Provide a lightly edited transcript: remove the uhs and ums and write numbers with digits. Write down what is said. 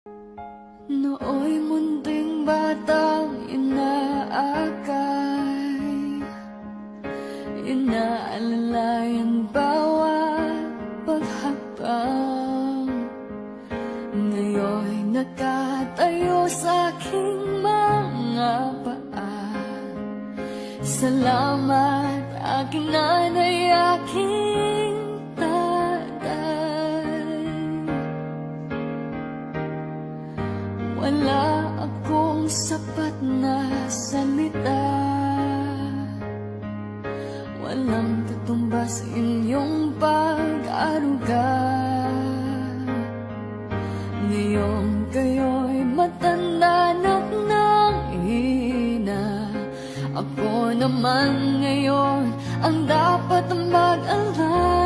Nooy munting batang inaakay, inaalalayan bawat paghakbang. Ngayon'y nakatayo sa aking mga paa. Salamat aking nanay, aking tatay. Wala akong sapat na salita, walang katumbas sa inyong pag-aruga. Ngayong kayo'y matanda ng ina, ako naman ngayon ang dapat mag-alala.